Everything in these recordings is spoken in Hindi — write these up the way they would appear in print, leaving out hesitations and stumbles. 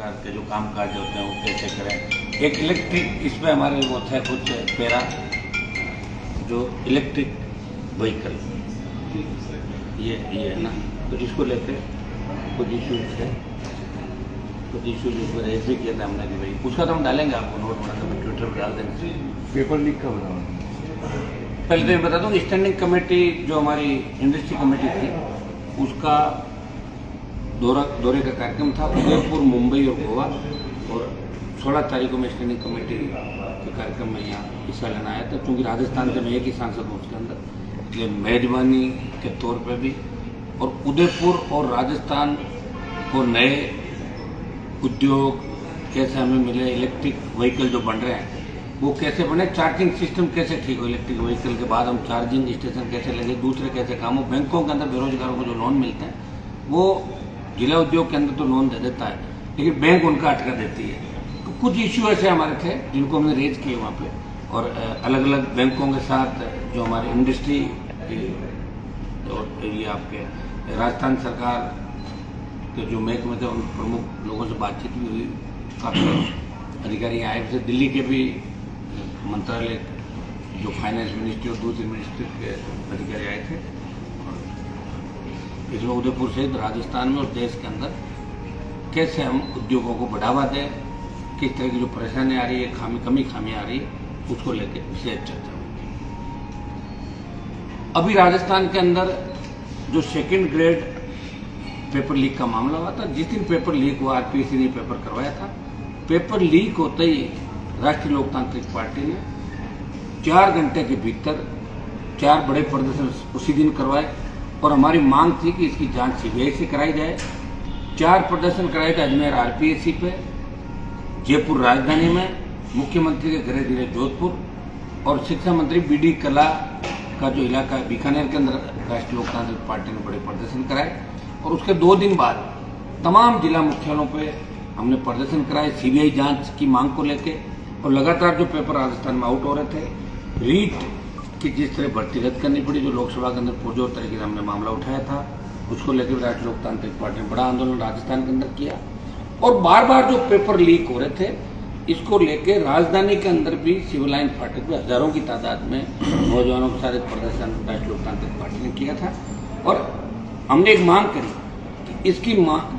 प्रकार के जो काम काज होते हैं वो कैसे करें। एक इलेक्ट्रिक इसमें हमारे वो थे कुछ पैरा जो इलेक्ट्रिक व्हीकल ये है ना, तो इसको लेकर कुछ इश्यूज थे, कुछ इश्यूज उसमें रेज भी किया था हमने कि भाई उसका तो हम डालेंगे, आपको नोट बनाकर ट्विटर पर डाल देंगे। पेपर लीक का बता पहले तो मैं बता दूँ, स्टैंडिंग कमेटी जो हमारी इंडस्ट्री कमेटी थी उसका दौरे का कार्यक्रम था उदयपुर, मुंबई और गोवा, और 16 तारीख को मैं स्टैंडिंग कमेटी के कार्यक्रम में यहाँ हिस्सा लेना आया था। क्योंकि राजस्थान से मैं एक ही सांसद हूँ उसके अंदर, इसलिए मेजबानी के तौर पे भी, और उदयपुर और राजस्थान को नए उद्योग कैसे हमें मिले, इलेक्ट्रिक व्हीकल जो बन रहे हैं वो कैसे बने, चार्जिंग सिस्टम कैसे ठीक हो, इलेक्ट्रिक व्हीकल के बाद हम चार्जिंग स्टेशन कैसे लगे, दूसरे कैसे काम हो, बैंकों के अंदर बेरोजगारों को जो लोन मिलते हैं वो जिला उद्योग के अंदर तो लोन दे देता है लेकिन बैंक उनका अटका देती है। तो कुछ इश्यू ऐसे हमारे थे जिनको हमने रेज किए वहाँ पे, और अलग अलग बैंकों के साथ जो हमारे इंडस्ट्री और ये आपके राजस्थान सरकार के जो महकमे थे उन प्रमुख लोगों से बातचीत भी हुई, काफ़ी अधिकारी आए थे, दिल्ली के भी मंत्रालय जो फाइनेंस मिनिस्ट्री और दूसरी मिनिस्ट्री के अधिकारी आए थे। इसमें उदयपुर सहित राजस्थान में और देश के अंदर कैसे हम उद्योगों को बढ़ावा दें, किस तरह की जो परेशानी आ रही है, खामियां आ रही है, उसको लेकर विशेष चर्चा हुई। अभी राजस्थान के अंदर जो सेकंड ग्रेड पेपर लीक का मामला हुआ था, जिस दिन पेपर लीक हुआ आरपीएससी ने पेपर करवाया था, पेपर लीक होते ही राष्ट्रीय लोकतांत्रिक पार्टी ने 4 घंटे के भीतर 4 बड़े प्रदर्शन उसी दिन करवाए, और हमारी मांग थी कि इसकी जांच सीबीआई से कराई जाए। 4 प्रदर्शन कराए थे अजमेर आरपीएससी पे, जयपुर राजधानी में, मुख्यमंत्री के गृह जिले जोधपुर, और शिक्षा मंत्री बीडी कला का जो इलाका है बीकानेर के अंदर राष्ट्रीय लोकतांत्रिक पार्टी ने बड़े प्रदर्शन कराए। और उसके 2 दिन बाद तमाम जिला मुख्यालयों पे हमने प्रदर्शन कराए सीबीआई जांच की मांग को लेके, और लगातार जो पेपर राजस्थान में आउट हो रहे थे, रीट की जिस तरह भर्ती रद्द करनी पड़ी, जो लोकसभा के अंदर पुरजोर तरीके से हमने मामला उठाया था, उसको लेकर राष्ट्रीय लोकतांत्रिक पार्टी ने बड़ा आंदोलन राजस्थान के अंदर किया। और बार बार जो पेपर लीक हो रहे थे इसको लेकर राजधानी के अंदर भी सिविल लाइन फाटक पे हजारों की तादाद में नौजवानों के साथ प्रदर्शन राष्ट्रीय लोकतांत्रिक पार्टी ने किया था, और हमने एक मांग करी कि इसकी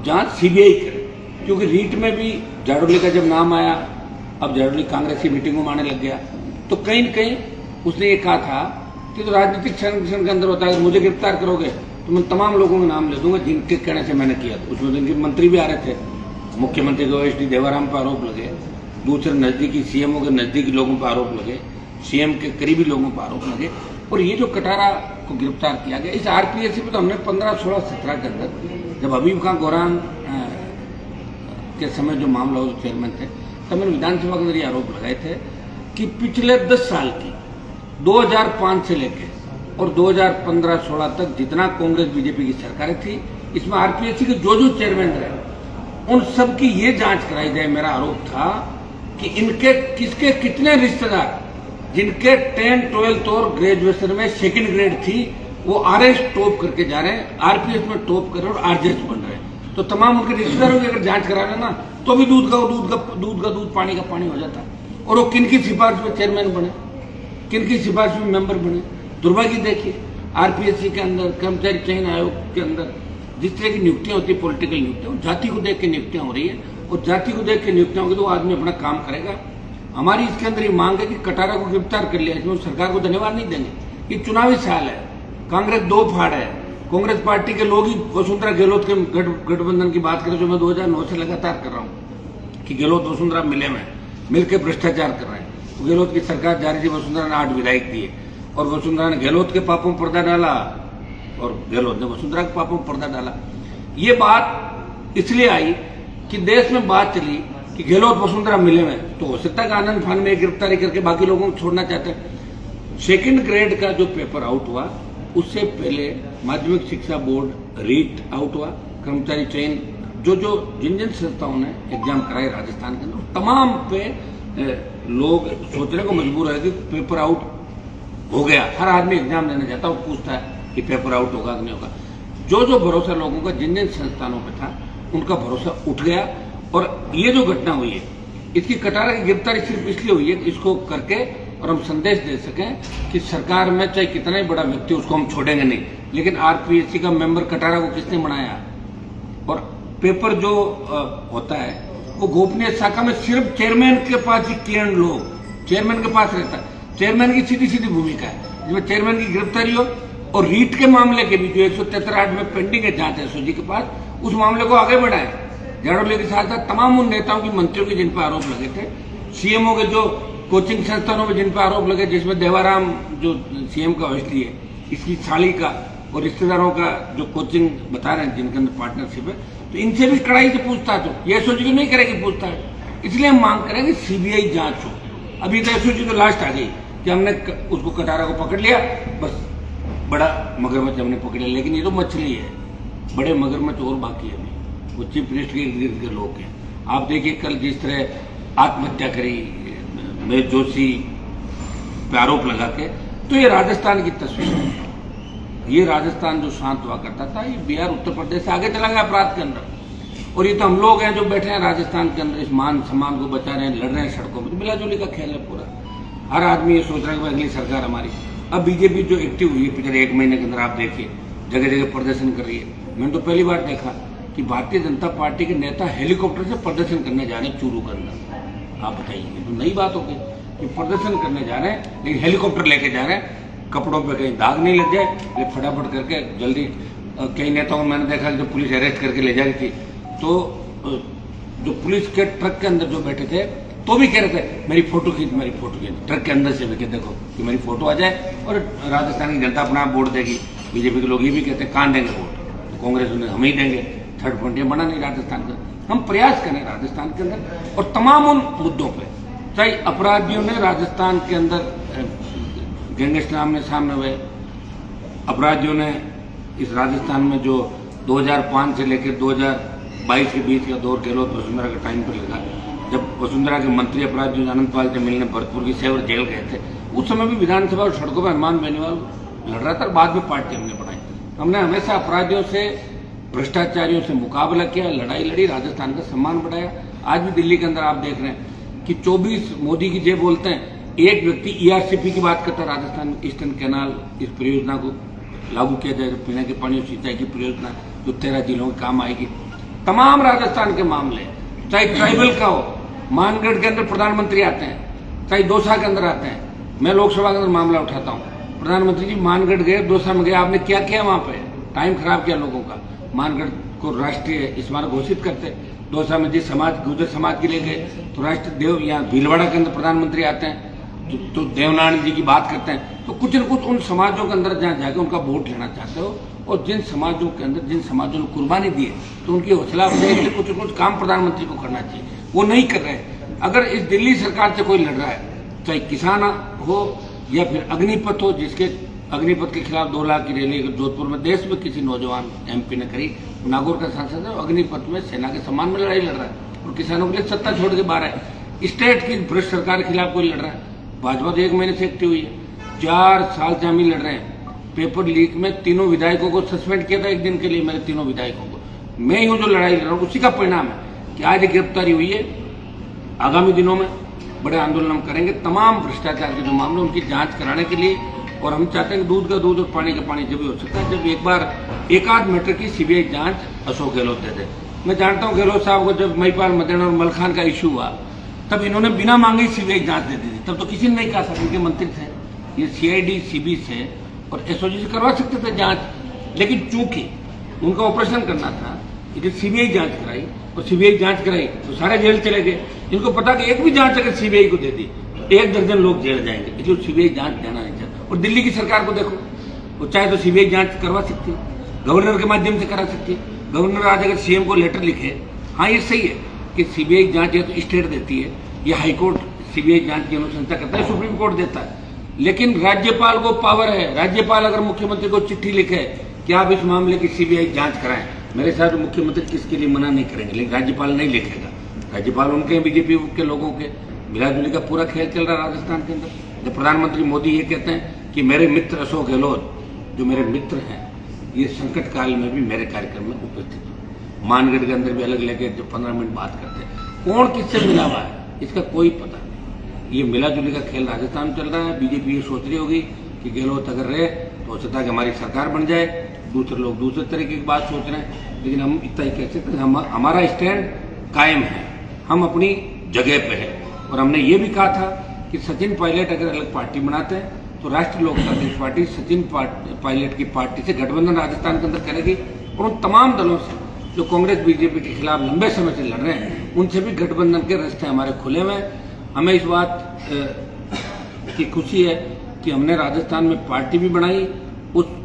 जांच सीबीआई करे, क्योंकि रीट में भी जाड़ोली का जब नाम आया, अब जाड़ोली कांग्रेस की मीटिंगों में आने लग गया, तो कहीं न कहीं उसने ये कहा था कि तो राजनीतिक संगठन के अंदर होता है, मुझे गिरफ्तार करोगे तो मैं तमाम लोगों के नाम ले दूंगा जिनके कहने से मैंने किया। उसमें जिनके मंत्री भी आ रहे थे, मुख्यमंत्री के OSD देवाराम पर आरोप लगे, दूसरे नजदीकी सीएमओ के नजदीकी लोगों पर आरोप लगे, सीएम के करीबी लोगों पर आरोप लगे, और ये जो कटारा को गिरफ्तार किया गया इस आरपीएससी पे, तो हमने 15, 16, 17 के अंदर जब हबीब खां गौरान के समय जो मामला हो चेयरमैन थे, तब मैंने विधानसभा के अंदर ये आरोप लगाए थे कि पिछले 10 साल की 2005 से लेकर और 2015-16 तक जितना कांग्रेस बीजेपी की सरकारें थी, इसमें आरपीएससी के जो चेयरमैन रहे उन सब की ये जांच कराई जाए। मेरा आरोप था कि इनके किसके कितने रिश्तेदार जिनके 10, 12 और ग्रेजुएशन में सेकंड ग्रेड थी वो आरएस टॉप करके जा रहे हैं, आरपीएस में टॉप कर रहे हैं और आरजेएस बन रहे हैं। तो तमाम उनके रिश्तेदारों की अगर जांच करा लेना तो भी दूध का दूध पानी का पानी हो जाता। और वो किन की सिफारिश में चेयरमैन बने, किन की सिफारिश में मेंबर बने। दुर्भाग्य देखिए, आरपीएससी के अंदर, कर्मचारी चयन आयोग के अंदर जिस तरह की नियुक्तियां होती है, पॉलिटिकल नियुक्तियां, जाति को देख के नियुक्तियां हो रही है, और जाति को देख के नियुक्तियां होगी तो वो आदमी अपना काम करेगा। हमारी इसके अंदर ये मांग है कि कटारा को गिरफ्तार कर लिया, इसमें सरकार को धन्यवाद नहीं देंगे। ये चुनावी साल है, कांग्रेस 2 फाड़ है, कांग्रेस पार्टी के लोग ही वसुंधरा गहलोत के गठबंधन की बात करें, जो मैं 2009 से लगातार कर रहा हूँ कि गहलोत वसुंधरा मिलकर भ्रष्टाचार कर रहे हैं। गहलोत की सरकार जारी थी, वसुंधरा ने 8 विधायक दिए, और वसुंधरा ने गहलोत के पापों में पर्दा डाला और गहलोत ने वसुंधरा के पापों में पर्दा डाला। ये बात इसलिए आई कि देश में बात चली कि गहलोत वसुंधरा मिले में, तो हो सकता है कि आनंद फान में गिरफ्तारी करके बाकी लोगों को छोड़ना चाहते हैं। सेकंड ग्रेड का जो पेपर आउट हुआ उससे पहले माध्यमिक शिक्षा बोर्ड रीट आउट हुआ, कर्मचारी चयन जिन संस्थाओं ने एग्जाम कराए राजस्थान के अंदर, तमाम पे लोग सोचने को मजबूर है कि पेपर आउट हो गया। हर आदमी एग्जाम देने जाता है, वो पूछता है कि पेपर आउट होगा कि नहीं होगा। जो भरोसा लोगों का जिन संस्थानों पे था उनका भरोसा उठ गया, और ये जो घटना हुई है, इसकी कटारा की गिरफ्तारी सिर्फ इसलिए हुई है कि इसको करके और हम संदेश दे सकें कि सरकार में चाहे कितना ही बड़ा व्यक्ति उसको हम छोड़ेंगे नहीं, लेकिन आरपीएससी का मेंबर कटारा को किसने बनाया। और पेपर जो होता है वो गोपनीय शाखा में सिर्फ चेयरमैन के पास ही किरण लोग चेयरमैन के पास रहता है। चेयरमैन की सीधी सीधी भूमिका है जिसमें चेयरमैन की गिरफ्तारी हो और रीट के मामले के भी जो 173(8) में पेंडिंग है जांच एसओजी के पास, उस मामले को आगे बढ़ाए। झाड़ोले के साथ साथ तमाम उन नेताओं की, मंत्रियों की जिन पर आरोप लगे थे, सीएमओ के जो कोचिंग संस्थानों में जिन पर आरोप लगे, जिसमें देवाराम जो सीएम का ओएसडी है, इसकी साली का और रिश्तेदारों का जो कोचिंग बता रहे हैं जिनके अंदर पार्टनरशिप है, तो इनसे भी कड़ाई से पूछताछ हो। ये एसओजी नहीं करेगी पूछताछ, इसलिए हम मांग करेंगे सीबीआई जांच हो। अभी तो एसओजी तो लास्ट आ गई कि हमने उसको कटारा को पकड़ लिया, बस बड़ा मगरमच्छ हमने पकड़ लिया, लेकिन ये तो मछली है, बड़े मगरमच्छ और बाकी है। अभी वो चीफ मिनिस्टर के इर्द गिर्द के लोग हैं। आप देखिए कल जिस तरह आत्महत्या करी मेहर जोशी पे आरोप लगा के, तो ये राजस्थान की तस्वीर है। ये राजस्थान जो शांत हुआ करता था, ये बिहार उत्तर प्रदेश से आगे चला गया अपराध के अंदर। और ये तो हम लोग हैं जो बैठे हैं राजस्थान के अंदर, इस मान सम्मान को बचा रहे हैं, लड़ रहे हैं सड़कों में। मिलाजुली का खेल है पूरा। हर आदमी ये सोच रहा है कि अगली सरकार हमारी। अब बीजेपी जो एक्टिव हुई है पिछले 1 महीने के अंदर, आप देखिए जगह जगह प्रदर्शन कर रही है। मैंने तो पहली बार देखा कि भारतीय जनता पार्टी के नेता हेलीकॉप्टर से प्रदर्शन करने जा रहे हैं चूरू के अंदर। आप बताइए, तो नई बात हो गई कि प्रदर्शन करने जा रहे हैं लेकिन हेलीकॉप्टर लेके जा रहे हैं, कपड़ों पे कहीं दाग नहीं लग जाए, ये फटाफट करके जल्दी। कई नेताओं को मैंने देखा जब पुलिस अरेस्ट करके ले जा रही थी, तो जो पुलिस के ट्रक के अंदर जो बैठे थे तो भी कह रहे थे मेरी फोटो खींच, मेरी फोटो खींच, ट्रक के अंदर से भी कि देखो कि मेरी फोटो आ जाए और राजस्थान की जनता अपना वोट देगी। बीजेपी के लोग ये भी कहते हैं कहाँ देंगे वोट, तो कांग्रेस उन्हें हम ही देंगे। थर्ड फ्रंटियर बना नहीं राजस्थान का। हम प्रयास करें राजस्थान के अंदर और तमाम उन मुद्दों पर, चाहे अपराधियों ने राजस्थान के अंदर गैंगस्टर आमने सामने हुए, अपराधियों ने इस राजस्थान में जो 2005 से लेकर 2022 के बीच का दौर गहलोत वसुंधरा के टाइम पर लगा, जब वसुंधरा के मंत्री अपराधियों आनंद पाल से मिलने भरतपुर की सेवर जेल गए थे, उस समय भी विधानसभा और सड़कों पर हनुमान बेनीवाल लड़ रहा था और बाद में पार्टी हमने बनाई। हमने हमेशा अपराधियों से, भ्रष्टाचारियों से मुकाबला किया, लड़ाई लड़ी, राजस्थान का सम्मान बढ़ाया। आज भी दिल्ली के अंदर आप देख रहे हैं कि 24 मोदी की जय बोलते हैं, एक व्यक्ति ईआरसीपी की बात करता है राजस्थान में, ईस्टर्न कैनाल, इस परियोजना को लागू किया जाए, पीने के पानी और सिंचाई की परियोजना जो 13 जिलों के काम आएगी। तमाम राजस्थान के मामले, चाहे ट्राइबल का हो, मानगढ़ के अंदर प्रधानमंत्री आते हैं, चाहे दौसा के अंदर आते हैं। मैं लोकसभा के अंदर मामला उठाता हूँ, प्रधानमंत्री जी मानगढ़ गए, दौसा में गए, आपने क्या किया वहां पे? टाइम खराब किया लोगों का। मानगढ़ को राष्ट्रीय स्मारक घोषित करते, दौसा में जिस समाज, गुर्जर समाज के लिए गए, तो राष्ट्र देव, यहाँ भीलवाड़ा के अंदर प्रधानमंत्री आते हैं तो देवनारायण जी की बात करते हैं। तो कुछ न कुछ उन समाजों के अंदर जहाँ जाकर उनका वोट लेना चाहते हो, और जिन समाजों के अंदर, जिन समाजों ने कुर्बानी दी है, तो उनकी हौसला अफजाई के लिए कुछ न कुछ काम प्रधानमंत्री को करना चाहिए। वो नहीं कर रहे। अगर इस दिल्ली सरकार से कोई लड़ रहा है, चाहे किसान हो या फिर अग्निपथ हो, जिसके अग्निपथ के खिलाफ 2 लाख की रैली जोधपुर में देश में किसी नौजवान एमपी ने करी, नागौर का सांसद है, अग्निपथ में सेना के सम्मान में लड़ाई लड़ रहा है और किसानों के लिए सत्ता छोड़ के बाहर है। स्टेट की भ्रष्ट सरकार के खिलाफ कोई लड़ रहा है। भाजपा तो 1 महीने से एक्टिव हुई है, 4 साल से हम ही लड़ रहे हैं। पेपर लीक में 3 विधायकों को सस्पेंड किया था 1 दिन के लिए, मेरे 3 विधायकों को। मैं ही हूं जो लड़ाई लड़ रहा हूं, उसी का परिणाम है कि आज गिरफ्तारी हुई है। आगामी दिनों में बड़े आंदोलन हम करेंगे तमाम भ्रष्टाचार के जो मामले, उनकी जांच कराने के लिए। और हम चाहते हैं कि दूध का दूध और पानी का पानी जब भी हो सकता है, जब एक बार एकाध मैटर की सीबीआई जांच अशोक गहलोत दे दे। मैं जानता हूं गहलोत साहब को, जब महिपाल मदेना और मलखान का इशू हुआ, तब इन्होंने बिना मांगे सीबीआई जांच दे दी थी। तब तो किसी ने नहीं कहा था, इनके मंत्री थे, ये सीआईडी सीबी से और एसओजी से करवा सकते थे जांच। लेकिन चूंकि उनका ऑपरेशन करना था, इसलिए सीबीआई जांच कराई, और सीबीआई जांच कराई तो सारे जेल चले गए। इनको पता कि एक भी जांच अगर सीबीआई को दे दी तो 1 दर्जन लोग जेल जाएंगे, इसलिए सीबीआई जांच देना नहीं चाहता। और दिल्ली की सरकार को देखो, वो चाहे तो सीबीआई जांच करवा सकती है, गवर्नर के माध्यम से करा सकती है। गवर्नर आज अगर सीएम को लेटर लिखे, हाँ ये सही है कि सीबीआई जांच या तो स्टेट देती है या हाईकोर्ट सीबीआई जांच की अनुशंसा करता है, सुप्रीम कोर्ट देता है। लेकिन राज्यपाल को पावर है, राज्यपाल अगर मुख्यमंत्री को चिट्ठी लिखे कि आप इस मामले की सीबीआई जांच कराएं, मेरे साथ मुख्यमंत्री किसके लिए मना नहीं करेंगे, लेकिन राज्यपाल नहीं लिखेगा। राज्यपाल उनके बीजेपी के लोगों के, मिलाजुली का पूरा खेल चल रहा है राजस्थान के अंदर। जब प्रधानमंत्री मोदी ये कहते हैं कि मेरे मित्र अशोक गहलोत, जो मेरे मित्र हैं, ये संकट काल में भी मेरे कार्यक्रम में उपस्थित हुए। मानगढ़ के अंदर भी अलग लेके जो 15 मिनट बात करते हैं। कौन किससे मिला हुआ है इसका कोई पता नहीं। ये मिला जुली का खेल राजस्थान में चल रहा है। बीजेपी ये सोच रही होगी कि गहलोत अगर रहे तो हो सकता है कि हमारी सरकार बन जाए, दूसरे लोग दूसरे तरीके की बात सोच रहे हैं, लेकिन हम इतना ही कह सकते हैं हमारा स्टैंड कायम है, हम अपनी जगह पे है। और हमने ये भी कहा था कि सचिन पायलट अगर अलग पार्टी बनाते हैं तो राष्ट्रीय लोकतांत्रिक पार्टी सचिन पायलट की पार्टी से गठबंधन राजस्थान के अंदर करेगी और उन तमाम दलों से जो कांग्रेस बीजेपी के खिलाफ लंबे समय से लड़ रहे हैं उनसे भी गठबंधन के रास्ते हमारे खुले हुए हैं। हमें इस बात की खुशी है कि हमने राजस्थान में पार्टी भी बनाई,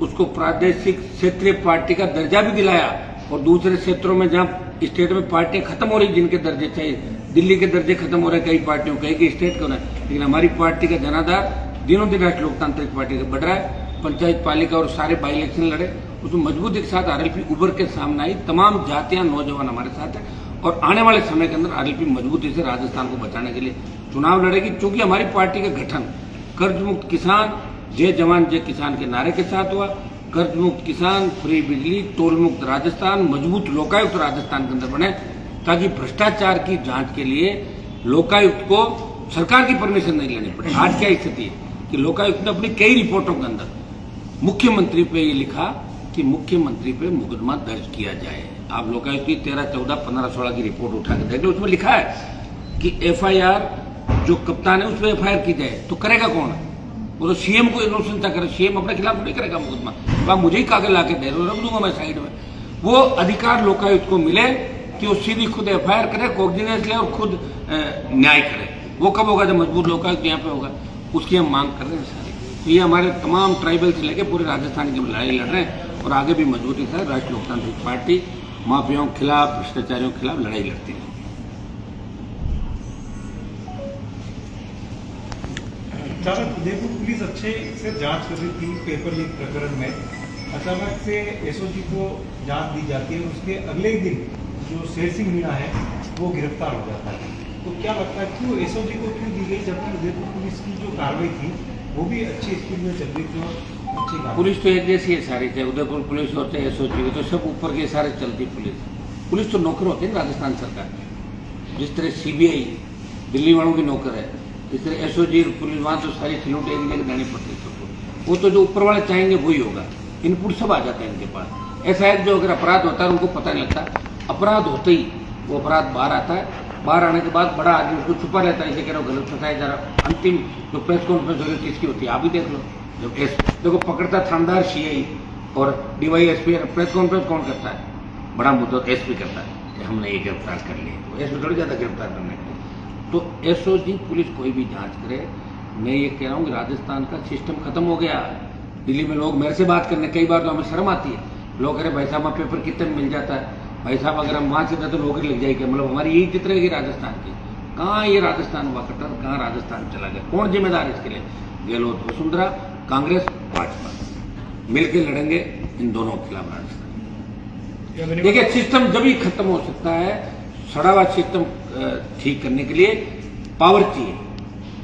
उसको प्रादेशिक क्षेत्रीय पार्टी का दर्जा भी दिलाया और दूसरे क्षेत्रों में जहाँ स्टेट में पार्टियां खत्म हो रही जिनके दर्जे चाहिए, दिल्ली के दर्जे खत्म हो रहे कई पार्टियों कई स्टेट को, लेकिन हमारी पार्टी का जनाधार दिनों दिन राष्ट्रीय लोकतांत्रिक पार्टी का बढ़ रहा है। पंचायत पालिका और सारे बाई इलेक्शन लड़े, उसमें मजबूती के साथ आरएलपी उभर के सामने आई। तमाम जातियां नौजवान हमारे साथ है और आने वाले समय के अंदर आरएलपी मजबूती से राजस्थान को बचाने के लिए चुनाव लड़ेगी, क्योंकि हमारी पार्टी का गठन कर्ज मुक्त किसान, जय जवान जय किसान के नारे के साथ हुआ। कर्ज मुक्त किसान, फ्री बिजली, टोल मुक्त राजस्थान, मजबूत लोकायुक्त राजस्थान के अंदर बने, ताकि भ्रष्टाचार की जांच के लिए लोकायुक्त को सरकार की परमिशन नहीं लेनी पड़े। आज क्या स्थिति है कि लोकायुक्त ने अपनी कई रिपोर्टों के अंदर मुख्यमंत्री पे ये लिखा कि मुख्यमंत्री पे मुकदमा दर्ज किया जाए। आप लोकायुक्त की 13, 14, 15, 16 की रिपोर्ट उठा के देख लो, उसमें लिखा है कि एफआईआर जो कप्तान है उसमें एफआईआर की जाए। तो करेगा कौन? वो तो सीएम को अनुशंसा करे, सीएम अपने खिलाफ नहीं करेगा मुकदमा, तो आप मुझे ही कागज ला के दे रहे हो, रख दूंगा मैं साइड में। वो अधिकार लोकायुक्त को मिले कि वो सीधी खुद एफआईआर करे, कोऑर्डिनेट ले और खुद न्याय करे। वो कब होगा? जब मजबूत लोकायुक्त यहाँ पे होगा। उसकी हम मांग कर रहे हैं सारी। तो ये हमारे तमाम ट्राइबल से लेकर पूरे राजस्थान की लड़ाई लड़ रहे हैं और आगे भी मजबूती से राष्ट्रीय लोकतांत्रिक पार्टी माफियाओं के खिलाफ, भ्रष्टाचारियों के खिलाफ लड़ाई लड़ती है। उदयपुर पुलिस अच्छे से जांच कर रही थी पेपर लीक प्रकरण में, अचानक से एसओजी को जांच दी जाती है और उसके अगले ही दिन जो शेर सिंह मीणा है वो गिरफ्तार हो जाता है। तो क्या लगता है क्यों एसओजी को क्यों दी गई, जबकि उदयपुर पुलिस की जो कार्रवाई थी वो भी अच्छी स्पीड में चल रही थी और अच्छी पुलिस तो एक जैसी है सारी, चाहे उदयपुर पुलिस हो चाहे एसओजी, तो सब ऊपर के सारे चलती पुलिस तो नौकर होती है राजस्थान सरकार। जिस तरह सीबीआई दिल्ली वालों की नौकर है, इस तरह एसओजी पुलिस वहाँ तो सारी सलूट एक जगह देनी पड़ती है सबको। वो तो जो ऊपर वाले चाहेंगे वही होगा, इनपुट सब आ जाते हैं इनके पास। ऐसा है जो अगर अपराध होता है उनको पता नहीं लगता, अपराध होते ही वो अपराध बाहर आता है। बाहर आने के बाद बड़ा आदमी उसको छुपा रहता है, इसे कह रहा हूँ गलत फंसाया जा रहा। अंतिम जो प्रेस कॉन्फ्रेंस होगी किसकी होती है आप ही देख लो। जब देखो पकड़ता थानेदार सीआई और डीवाईएसपी, प्रेस कॉन्फ्रेंस कौन करता है? बड़ा मुद्दा एसपी करता है कि हमने ये गिरफ्तार कर लिया, तो एसपी थोड़ी ज़्यादा गिरफ्तार करने के लिए। तो एसओजी पुलिस कोई भी जांच करे, मैं ये कह रहा हूँ कि राजस्थान का सिस्टम खत्म हो गया। दिल्ली में लोग मेरे से बात करने, कई बार तो हमें शर्म आती है, लोग कह रहे भाई साहब पेपर कितने में मिल जाता है, भाई साहब अगर हम वहाँ से जाते तो नौकरी लग जाएगी। मतलब हमारी यही चित्र रहेगी राजस्थान की। कहाँ ये राजस्थान हुआ करता, कहाँ राजस्थान चला गया? कौन जिम्मेदार इसके लिए? गहलोत, वसुंधरा, कांग्रेस, भाजपा मिलकर लड़ेंगे इन दोनों के खिलाफ राजस्थान। देखिए सिस्टम जब ही खत्म हो सकता है, सड़ा हुआ सिस्टम ठीक करने के लिए पावर चाहिए।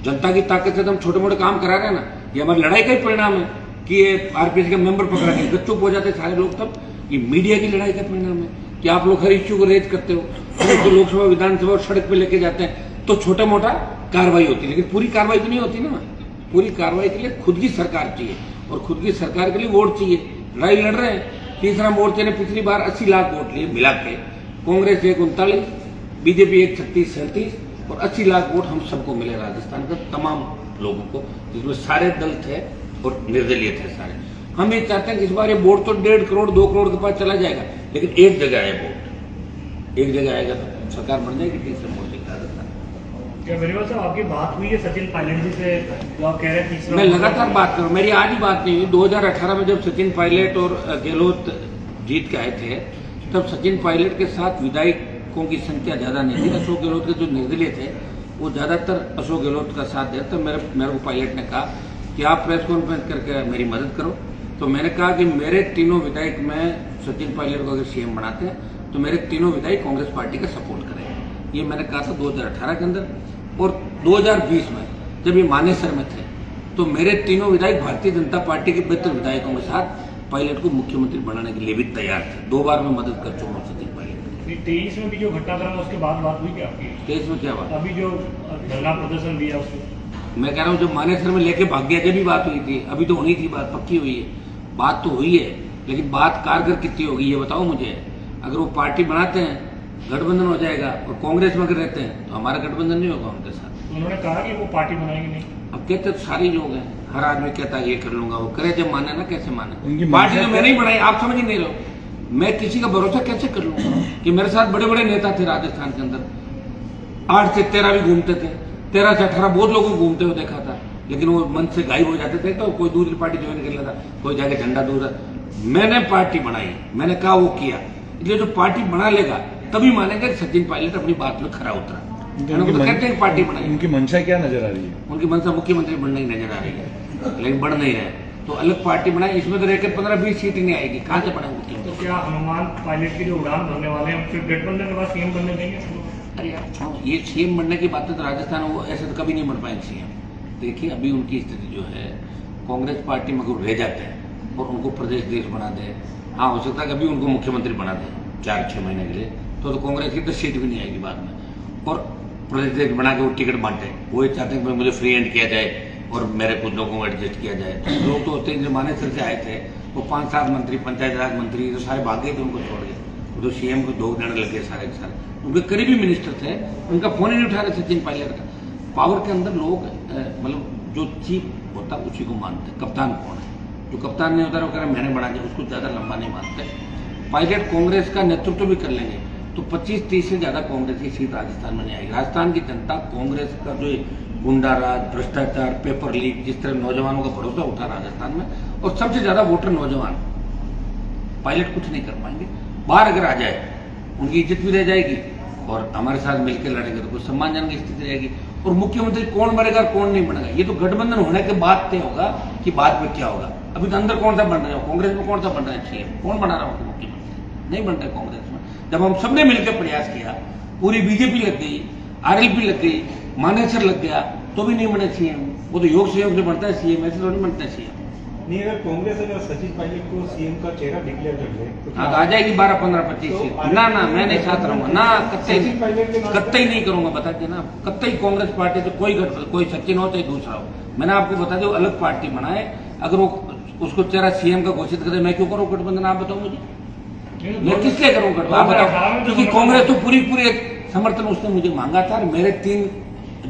जनता की ताकत से तो हम छोटे मोटे काम करा रहे हैं ना, ये हमारी लड़ाई का ही परिणाम है कि ये आरपीएस के मेंबर पकड़ा के चुप हो जाते सारे लोग। तब ये मीडिया की लड़ाई का परिणाम है कि आप लोग हर इश्यू को रेज करते हो, तो लोकसभा विधानसभा और सड़क पे लेके जाते हैं तो छोटा मोटा कार्रवाई होती है, लेकिन पूरी कार्रवाई तो नहीं होती ना। पूरी कार्रवाई के लिए खुद की सरकार चाहिए और खुद की सरकार के लिए वोट चाहिए। लड़ाई लड़ रहे हैं। तीसरा मोर्चे ने पिछली बार 80 लाख वोट लिए मिला के, कांग्रेस 39, बीजेपी 36, 37 और 80 लाख वोट हम सबको मिले राजस्थान के तमाम लोगों को, जिसमें सारे दल थे और निर्दलीय थे सारे। हम ये चाहते हैं कि इस बार ये वोट तो 1.5 करोड़ 2 करोड़ के पास चला जाएगा, लेकिन एक जगह आए वोट, एक जगह आएगा तो सरकार बन जाएगी। तीसरे मोर्चे की राजस्थान। क्या मेरी बात आपकी बात हुई है सचिन पायलट जी से, जो आप कह रहे हैं तीसरा? मैं लगातार बात कर रहा हूँ, मेरी आज ही बात नहीं हुई। 2018 में जब सचिन पायलट और गहलोत जीत के आए थे, तब सचिन पायलट के साथ विधायकों की संख्या ज्यादा नहीं थी। अशोक गहलोत के जो निर्दलीय थे वो ज्यादातर अशोक गहलोत का साथ दिया। तो मेरे को पायलट ने कहा कि आप प्रेस कॉन्फ्रेंस करके मेरी मदद करो। तो मैंने कहा कि मेरे तीनों विधायक में सचिन पायलट को अगर सीएम बनाते हैं तो मेरे तीनों विधायक कांग्रेस पार्टी का सपोर्ट करेंगे। ये मैंने कहा था 2018 के अंदर। और 2020 में जब ये मानेसर में थे तो मेरे तीनों विधायक भारतीय जनता पार्टी के बेहतर विधायकों के साथ पायलट को मुख्यमंत्री बनाने के लिए भी तैयार थे। 2 बार मैं मदद कर चुका हूँ सचिन पायलट। 23 में भी जो घटनाक्रम उसके बाद बात हुई क्या आपकी? केस में क्या बात? अभी जो धरना प्रदर्शन दिया उसको मैं कह रहा हूँ जब मानेसर में लेके भाग गया जब भी बात हुई थी, अभी तो होनी थी बात, पक्की हुई है, बात तो हुई है, लेकिन बात कारगर कितनी होगी ये बताओ मुझे। अगर वो पार्टी बनाते हैं गठबंधन हो जाएगा, और कांग्रेस में अगर रहते हैं तो हमारा गठबंधन नहीं होगा उनके साथ। उन्होंने कहा कि वो पार्टी बनाएंगे नहीं। अब कहते तो सारे लोग हैं, हर आदमी कहता है ये कर लूंगा, वो करे जब माने ना, कैसे माने। उनकी पार्टी तो मंशा मैंने ही बनाई, आप समझ ही नहीं रहे हो। मैं किसी का भरोसा कैसे कर लूंगा कि मेरे साथ बड़े बड़े नेता थे राजस्थान के अंदर, 8 से 13 भी घूमते थे, 13 से 18 बहुत लोगों को घूमते हुए देखा था, लेकिन वो मन से गायब हो जाते थे, तो कोई दूसरी पार्टी ज्वाइन कर लेता, कोई जाके झंडा दूर। मैंने पार्टी बनाई, मैंने कहा वो किया, इसलिए जो पार्टी बना लेगा तभी मानेंगे कि सचिन पायलट अपनी बात में खरा उतरा। तो कहते हैं पार्टी बनाई, उनकी मंशा क्या नजर आ रही है? उनकी मंशा मुख्यमंत्री बनने की नजर आ रही है, लेकिन बढ़ नहीं रहे, तो अलग पार्टी बनाई, इसमें तो रहकर 15-20 सीट ही नहीं आएगी, कहाँ से बढ़े मुख्यमंत्री। तो क्या हनुमान पायलट की जो उड़ान भरने वाले हैं फिर गठबंधन के बाद सीएम बनने देंगे? अरे यार ये सीएम बनने की बातें तो राजस्थान में वो ऐसे तो कभी नहीं बन पाएंगे सीएम। देखिए अभी उनकी स्थिति जो है, कांग्रेस पार्टी में अगर रह जाते हैं और उनको प्रदेश देश बना दे, हाँ हो सकता है कभी उनको मुख्यमंत्री बना दे 4-6 महीने के लिए, तो कांग्रेस की 10 सीट भी नहीं आएगी बाद में, और प्रदेश देश बना के वो टिकट बांटे। वो ये चाहते हैं कि मुझे फ्री हैंड किया जाए और मेरे कुछ लोगों को एडजस्ट किया जाए। तो लोग तो होते हैं जो मानेसर से आए थे, वो 5-7 मंत्री, पंचायत राज मंत्री तो सारे भाग गए थे, उनको छोड़ गए, तो सीएम को 2 देने लगे सारे के सारे। उनके करीबी मिनिस्टर थे, उनका फोन ही नहीं उठा रहे सचिन पायलट का। पावर के अंदर लोग मतलब जो चीफ होता है उसी को मानते। कप्तान कौन है? जो कप्तान नहीं होता वो कह रहे मैंने बना दिया, उसको ज्यादा लंबा नहीं मानते। पायलट कांग्रेस का नेतृत्व भी कर लेंगे तो 25-30 से ज्यादा कांग्रेस की सीट राजस्थान में नहीं आएगी। राजस्थान की जनता कांग्रेस का जो गुंडा राज, भ्रष्टाचार, पेपर लीक, जिस तरह नौजवानों का भरोसा उठा राजस्थान में, और सबसे ज्यादा वोटर नौजवान, पायलट कुछ नहीं कर पाएंगे। बाहर अगर आ जाए उनकी इज्जत भी रह जाएगी, और हमारे साथ मिलकर लड़ेंगे तो कुछ सम्मानजनक स्थिति रहेगी। और मुख्यमंत्री कौन बनेगा कौन नहीं बनेगा ये तो गठबंधन होने के बाद तय होगा कि बाद में क्या होगा। अभी तो अंदर कौन सा बन रहा है, कांग्रेस में कौन सा बन रहा है सीएम, कौन बना रहा है मुख्यमंत्री? नहीं बन रहा कांग्रेस में। जब हम सबने मिलकर प्रयास किया, पूरी बीजेपी लग गई, आरएलपी लग गई, मानेसर लग गया, तो भी नहीं बने सीएम। वो तो योग सहयोग से बनता है सीएम, ऐसे तो नहीं बनता है सीएम। नहीं, अगर कांग्रेस अगर सचिन पायलट को सीएम का चेहरा डिक्लेयर कर ले तो हाँ, आ जाएगी 12, 15, 25 सीट। ना मैं नहीं साथ रहूंगा ना, कत्ते नहीं करूंगा, बता दिया ना। कत्ते कांग्रेस पार्टी से कोई सचिन हो चाहे दूसरा हो, मैंने आपको बता दिया अलग पार्टी बनाए। अगर वो उसको चेहरा सीएम का घोषित करे, मैं क्यों करूँ गठबंधन? आप बताओ मुझे, मैं किस लिए करूँ गठबंधन? आप बताओ, क्योंकि कांग्रेस तो पूरी समर्थन उसने मुझे मांगा था। मेरे 3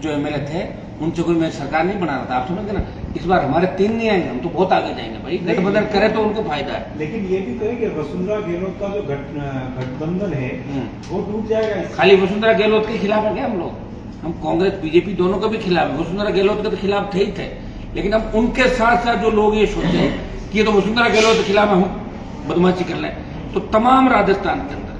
जो एमएलए थे उनसे कोई मैं सरकार नहीं बना रहा था, आप समझते ना। इस बार हमारे 3 नहीं आएंगे, हम तो बहुत आगे जाएंगे भाई। गठबंधन करे तो उनको फायदा है। लेकिन ये भी कहें कि वसुंधरा गहलोत का जो गठबंधन है वो टूट जाएगा। खाली वसुंधरा गहलोत के खिलाफ है क्या हम लोग? हम कांग्रेस बीजेपी दोनों के भी खिलाफ है। वसुंधरा गहलोत के तो खिलाफ थे ही थे, लेकिन हम उनके साथ साथ जो लोग ये सोचते हैं कि ये तो वसुंधरा गहलोत के खिलाफ हम बदमाशी कर लें, तो तमाम राजस्थान के अंदर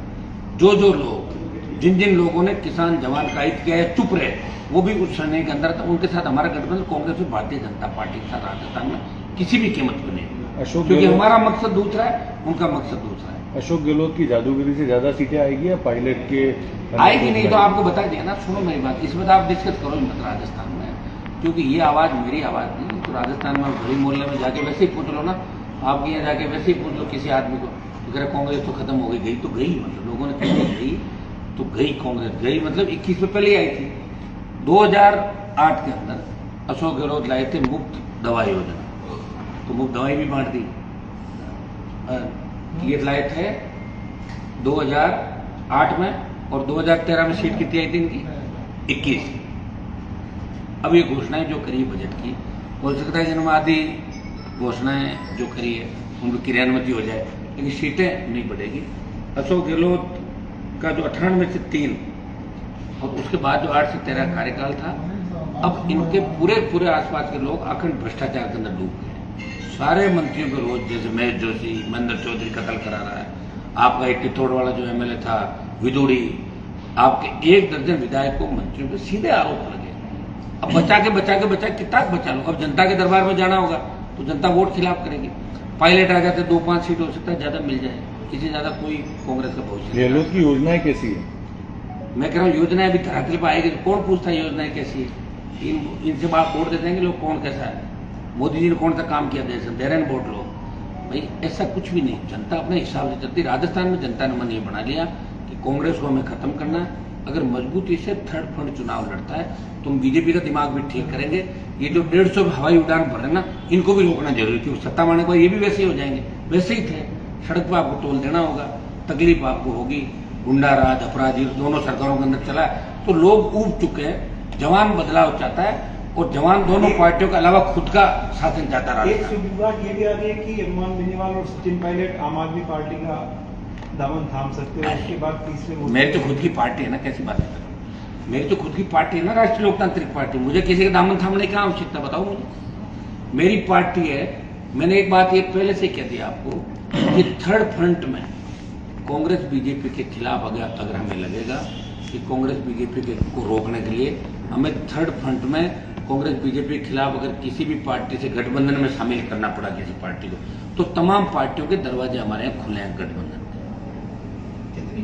जो लोग, जिन लोगों ने किसान जवान का हित किया है, चुप रहे, वो भी उस समय के अंदर था। उनके साथ हमारा गठबंधन कांग्रेस और भारतीय जनता पार्टी के साथ राजस्थान में किसी भी कीमत पर नहीं, क्योंकि हमारा मकसद दूसरा है, उनका मकसद दूसरा है। अशोक गहलोत की जादूगरी से ज्यादा सीटें आएगी या पायलट के? आएगी नहीं तो आपको बता दिया ना। सुनो मेरी बात, इसमें तो आप डिस्कस करो मत राजस्थान में, क्योंकि ये आवाज मेरी आवाज नहीं। तो राजस्थान में भरी मोहल्ले में जाके वैसे ही पूछ लो ना, आपके यहाँ जाके वैसे ही पूछ लो किसी आदमी को, अगर कांग्रेस तो खत्म हो गई तो गई, मतलब लोगों ने कही गई तो गई, कांग्रेस गई, मतलब 21 में पहले आई थी। 2008 के अंदर अशोक गहलोत लाए थे मुफ्त दवा योजना, तो मुफ्त दवाई भी बांट दी। ये लाए थे 2008 में, और 2013 में सीट कितनी आई थी इनकी? 21। अब ये घोषणाएं जो करी बजट की, हो सकता है जिनमें आधी घोषणाएं जो करी है उनकी क्रियान्वित हो जाए, लेकिन सीटें नहीं बढ़ेगी। अशोक गहलोत का जो 98 में से 3 और उसके बाद जो 8 से 13 कार्यकाल था, अब इनके पूरे आसपास के लोग अखंड भ्रष्टाचार के अंदर डूब गए। सारे मंत्रियों को रोज, जैसे महेश जोशी, महेंद्र चौधरी कत्ल करा रहा है, आपका एक टिथौड़ वाला जो एमएलए था विदुड़ी, आपके 1 दर्जन विधायकों मंत्रियों पर सीधे आरोप लगे। अब बचा के कितना बचा लो। अब जनता के दरबार में जाना होगा तो जनता वोट खिलाफ करेगी। पायलट आ जाते 2-5 सीट हो सकता है, ज्यादा मिल जाए, इससे ज्यादा कोई कांग्रेस का भविष्य। गहलोत की योजनाएं कैसी है? मैं कह रहा हूँ योजनाएं अभी धरातल पर आएगी तो कौन पूछता है योजनाएं कैसी है? इनसे बात वोट दे देंगे लोग कौन कैसा है, मोदी जी ने कौन सा काम किया देश में, दे रहे वोट लोग। भाई ऐसा कुछ भी नहीं, जनता अपने हिसाब से चलती। राजस्थान में जनता ने मन ये बना लिया कि कांग्रेस को हमें खत्म करना है। अगर मजबूती से थर्ड फ्रंट चुनाव लड़ता है तो हम बीजेपी का दिमाग भी ठीक करेंगे। ये जो 150 हवाई उड़ान भर रहे हैं ना, इनको भी रोकना जरूरी, क्योंकि सत्ता मारने को ये भी वैसे ही हो जाएंगे, वैसे ही थे। सड़क पर आपको टोल देना होगा, तकलीफ आपको होगी। गुंडा राज, अपराधी दोनों सरकारों के अंदर चला है, तो लोग ऊब चुके हैं। जवान बदलाव चाहता है और जवान दोनों पार्टियों के अलावा खुद का शासन चाहता रहा। एक सुविधा ये भी आ रही है कि अरमान बेनीवाल और सचिन पायलट आम आदमी पार्टी का दामन थाम सकते हैं। उसके बाद तीसरे मेरी तो खुद की पार्टी है ना, कैसी बात है? मेरी तो खुद की पार्टी है ना, राष्ट्रीय लोकतांत्रिक पार्टी। मुझे किसी का दामन थामने की क्या आवश्यकता, बताओ मुझे। मेरी पार्टी है। मैंने एक बात ये पहले से कह दिया आपको कि थर्ड फ्रंट में कांग्रेस बीजेपी के खिलाफ अगर हमें लगेगा कि कांग्रेस बीजेपी को रोकने के लिए हमें थर्ड फ्रंट में कांग्रेस बीजेपी के खिलाफ अगर किसी भी पार्टी से गठबंधन में शामिल करना पड़ा किसी पार्टी को, तो तमाम पार्टियों के दरवाजे हमारे यहाँ खुले हैं गठबंधन।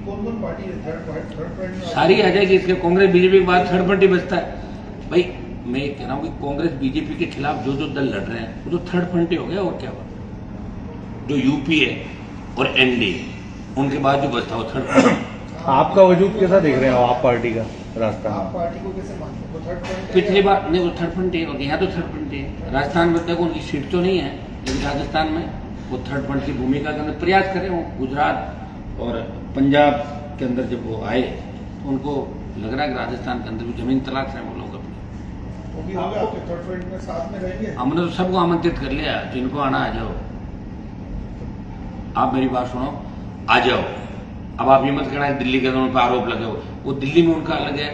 कौन पार्टी है थर्ड फ्रंट? सारी आ जाएगी इसके। कांग्रेस बीजेपी के बाद थर्ड फ्रंट ही बचता है भाई। मैं ये कह रहा हूँ कि कांग्रेस बीजेपी के खिलाफ जो दल लड़ रहे हैं वो तो थर्ड फ्रंट ही हो गया, और क्या हुआ? जो यूपीए और एनडीए, उनके बाद जो बचता हो थर्ड फ्रंट। आपका वजूद कैसा देख रहे हो आप पार्टी का रास्ता? आप पार्टी को कैसे मानते हो? थर्ड फ्रंट पिछली बार नहीं, वो थर्ड फ्रंट ही है, यहाँ तो थर्ड फ्रंट ही है। राजस्थान में देखो उनकी सीट तो नहीं है, लेकिन राजस्थान में वो थर्ड फ्रंट की भूमिका के अंदर प्रयास करें। वो गुजरात और पंजाब के अंदर जब वो आए तो उनको लग रहा है कि राजस्थान के अंदर भी जमीन तलाश रहे हैं वो लोग अपनी। वो भी होगा आपके थर्ड फ्रंट में साथ में रहेंगे? हमने तो सबको आमंत्रित कर लिया, जिनको आना आ जाओ। आप मेरी बात सुनो, आ जाओ। अब आप ये मत कहना है दिल्ली के अंदर उन पर आरोप लगे हो। वो दिल्ली में उनका अलग है,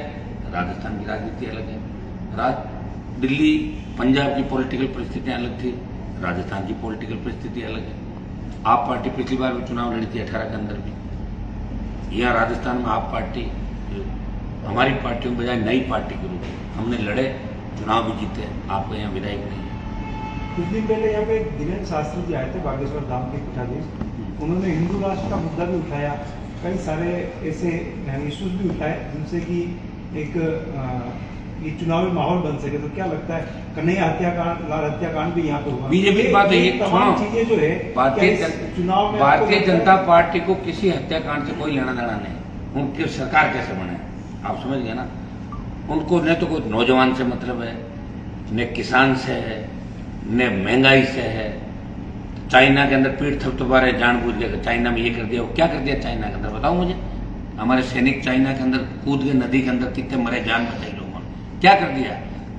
राजस्थान की राजनीति अलग है। दिल्ली पंजाब की पॉलिटिकल परिस्थितियां अलग थी, राजस्थान की पॉलिटिकल परिस्थिति अलग है। आप पार्टी पिछली बार भी चुनाव लड़ी थी 18 के अंदर भी। यहाँ राजस्थान में आप पार्टी हमारी पार्टियों के बजाय नई पार्टी के रूप में हमने लड़े, चुनाव भी जीते। आपको यहाँ विधायक नहीं है। कुछ दिन पहले यहाँ पे धीरेन्द्र शास्त्री जी आए थे, बागेश्वर धाम के पीठाधीश। उन्होंने हिंदू राष्ट्र का मुद्दा भी उठाया, कई सारे ऐसे इश्यूज भी उठाए जिनसे कि एक ये चुनावी माहौल बन सके। तो क्या लगता है कन्हैया हत्याकांड, लाल हत्याकांड भी यहाँ पे हुआ? बीजेपी की बात है ये, तमाम चीजें जो है चुनाव में भारतीय जनता पार्टी को किसी हत्याकांड से कोई लेना देना नहीं। उनकी सरकार कैसे बने आप समझ गए ना। उनको न तो कोई नौजवान से मतलब है, न किसान से है, न महंगाई से है। चाइना के अंदर पीठ थपथपा रहे जानबूझ के, चाइना में ये कर दिया, वो क्या कर दिया चाइना के अंदर बताओ मुझे। हमारे सैनिक चाइना के अंदर कूद के नदी के अंदर कितने मरे, जान बचाई लोगों ने, क्या कर दिया।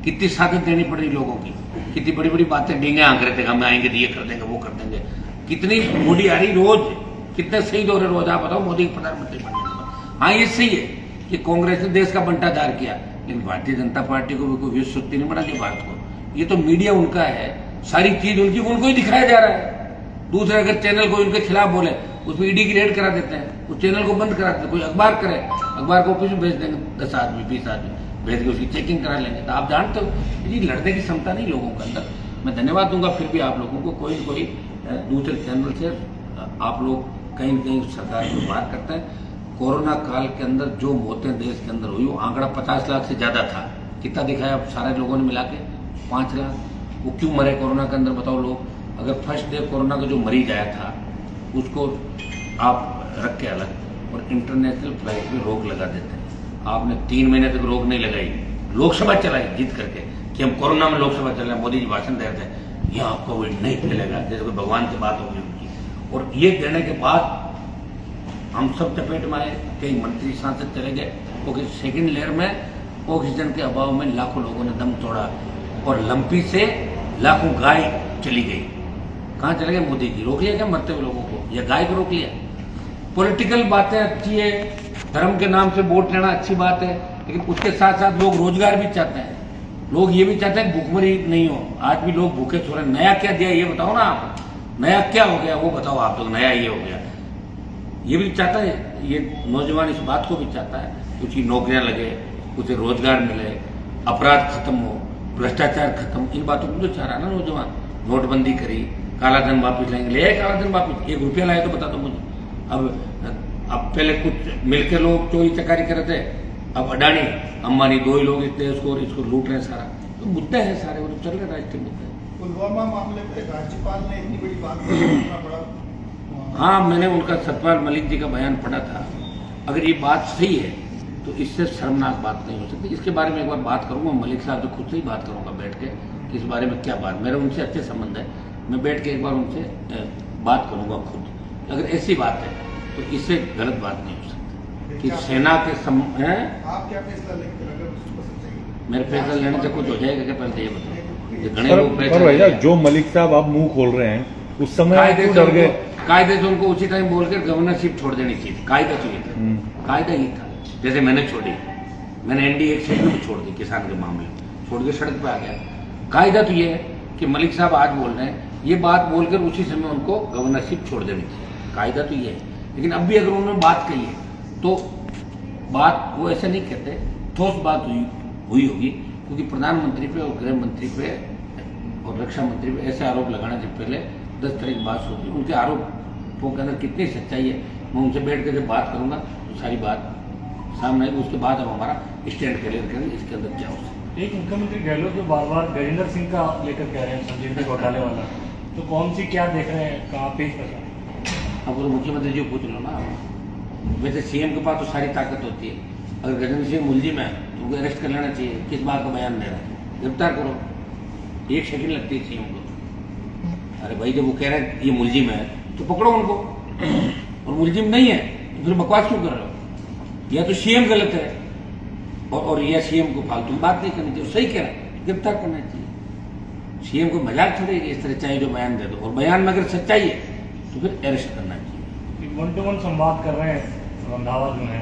कितनी साधन देनी पड़ रही लोगों की, कितनी बड़ी बड़ी बातें डींगे आंक रहे थे, हम आएंगे तो ये कर देंगे वो कर देंगे। कितनी मोदी आ रही रोज, कितने शहीद हो रहे रोज। आप बताओ मोदी प्रधानमंत्री बनने के बाद। हाँ ये सही है कि कांग्रेस ने देश का बंटाधार किया, लेकिन भारतीय जनता पार्टी को भी कोई विश्व शक्ति नहीं बना दिया भारत को। ये तो मीडिया उनका है, सारी चीज उनकी, उनको ही दिखाया जा रहा है। दूसरे अगर चैनल को इनके खिलाफ बोले उसमें ईडी की रेड करा देते हैं, उस चैनल को बंद करा देते हैं। कोई अखबार करे, अखबार को ऑफिस में भेज देंगे 10 आदमी 20 आदमी भेज के उसकी चेकिंग करा लेंगे। तो आप जानते हो ये लड़ने की क्षमता नहीं लोगों के अंदर। मैं धन्यवाद दूंगा फिर भी आप लोगों को, कोई न कोई दूसरे चैनल से आप लोग कहीं न कहीं सरकार को बात करते हैं। कोरोना काल के अंदर जो मौतें देश के अंदर हुई वो आंकड़ा 50 लाख से ज्यादा था। कितना दिखाया सारे लोगों ने मिला के 5 लाख। वो क्यों मरे कोरोना के अंदर बताओ लोग। अगर फर्स्ट डे कोरोना का जो मरीज आया था उसको आप रख के अलग और इंटरनेशनल फ्लाइट में रोक लगा देते हैं। आपने 3 महीने तक रोक नहीं लगाई, लोकसभा चलाई जीत करके कि हम कोरोना में लोकसभा चल रहे हैं। मोदी जी भाषण दे रहे थे यहाँ कोविड नहीं फैलेगा, जैसे कोई भगवान से बात होगी उनकी। और ये देने के बाद हम सब चपेट में आए, कई मंत्री सांसद चले गए क्योंकि सेकेंड लेयर में ऑक्सीजन के अभाव में लाखों लोगों ने दम तोड़ा और लंपी से लाखों गाय चली गई। कहाँ चले गए मोदी जी? रोक लिया क्या मरते हुए लोगों को, या गाय को रोक लिया? पॉलिटिकल बातें अच्छी है, धर्म के नाम से वोट लेना अच्छी बात है, लेकिन उसके साथ साथ लोग रोजगार भी चाहते हैं। लोग ये भी चाहते हैं भूखमरी नहीं हो। आज भी लोग भूखे सो रहे हैं। नया क्या दिया ये बताओ ना आप, नया क्या हो गया वो बताओ आप लोग। नया ये हो गया, ये भी चाहता है, ये नौजवान इस बात को भी चाहता है कि उसकी नौकरियां लगे, उसे रोजगार मिले, अपराध खत्म हो, भ्रष्टाचार खत्म। इन बातों को तो चाह रहा है ना नौजवान। नोटबंदी करी, काला धन वापिस लाएंगे, ले आए काला धन वापिस। 1 रुपया लाए तो बता दो मुझे। अब पहले कुछ मिलकर लोग चोरी चकारी कर रहे थे, अब अडानी अंबानी 2 ही लोग इतने इसको लूट रहे हैं सारा। तो मुद्दे हैं सारे, वो तो चल रहे राष्ट्रीय मुद्दे। पुलवामा मामले पे राज्यपाल ने इतनी बड़ी बात करना पड़ा। हाँ मैंने उनका सतपाल मलिक जी का बयान पढ़ा था अगर ये बात सही है तो इससे शर्मनाक बात नहीं हो सकती। इसके बारे में एक बार बात करूंगा, मलिक साहब से खुद से ही बात करूंगा बैठ के कि इस बारे में क्या बात, मेरे उनसे अच्छे संबंध है, मैं बैठ के एक बार उनसे बात करूंगा खुद। अगर ऐसी बात है तो इससे गलत बात नहीं हो सकती कि सेना के आप क्या फैसला लेंगे अगर उसको सच्चाई मेरे फैसला लेने से कुछ हो जाएगा क्या, पहले ये बताओ। ये घने पर, लोग पर भैया जो मलिक साहब आप मुंह खोल रहे हैं उस समय आप क्यों डर गए? कायदे से उनको उसी टाइम बोलकर गवर्नरशिप छोड़ देनी चाहिए। कायदा तो ये था, कायदा ही था। जैसे मैंने छोड़ी, मैंने एनडीए एक सेकंड में छोड़ दी, किसान के मामले में छोड़ के सड़क पे आ गया। कायदा तो ये है कि मलिक साहब आज बोल रहे हैं, ये बात बोलकर उसी समय उनको गवर्नरशिप छोड़ देनी चाहिए। कायदा तो ये है। लेकिन अब भी अगर उन्होंने बात कही है तो बात वो ऐसे नहीं कहते, ठोस बात हुई होगी, क्योंकि प्रधानमंत्री पे और गृह मंत्री पे और रक्षा मंत्री पे ऐसे आरोप लगाने से पहले 10 तरह की बात होती है। उनके आरोपों के अंदर कितनी सच्चाई है, मैं उनसे बैठ कर जब बात करूंगा तो सारी बात सामने आएगी। उसके बाद हम हमारा स्टैंड क्लियर करेंगे इसके अंदर क्या हो सकता है। एक मुख्यमंत्री गहलोत जो बार बार गजेंद्र सिंह का लेकर कह रहे हैं, संजीवनी घोटाले वाला, तो कौन सी क्या देख रहे हैं, कहाँ पेश कर रहे हैं? अब वो मुख्यमंत्री जी पूछ लो ना। वैसे सीएम के पास तो सारी ताकत होती है। अगर गजेंद्र सिंह मुलजिम है तो उनको अरेस्ट कर लेना चाहिए। किस बात का बयान दे रहा है, गिरफ्तार करो। 1 सेकंड लगती है सीएम को। अरे भाई जब वो कह रहे हैं ये मुलजिम है तो पकड़ो उनको, और मुलजिम नहीं है तो फिर बकवास क्यों कर रहे हो? या तो सीएम गलत है और या सीएम को फालतू बात नहीं करनी चाहिए। सही कह रहा है, गिरफ्तार करना चाहिए। सीएम को मजाक थोड़ी इस तरह चाहे जो बयान दे दो, और बयान में अगर सच्चाई है तो फिर अरेस्ट करना चाहिए। 1-to-1 संवाद कर रहे हैं रंधावा जो है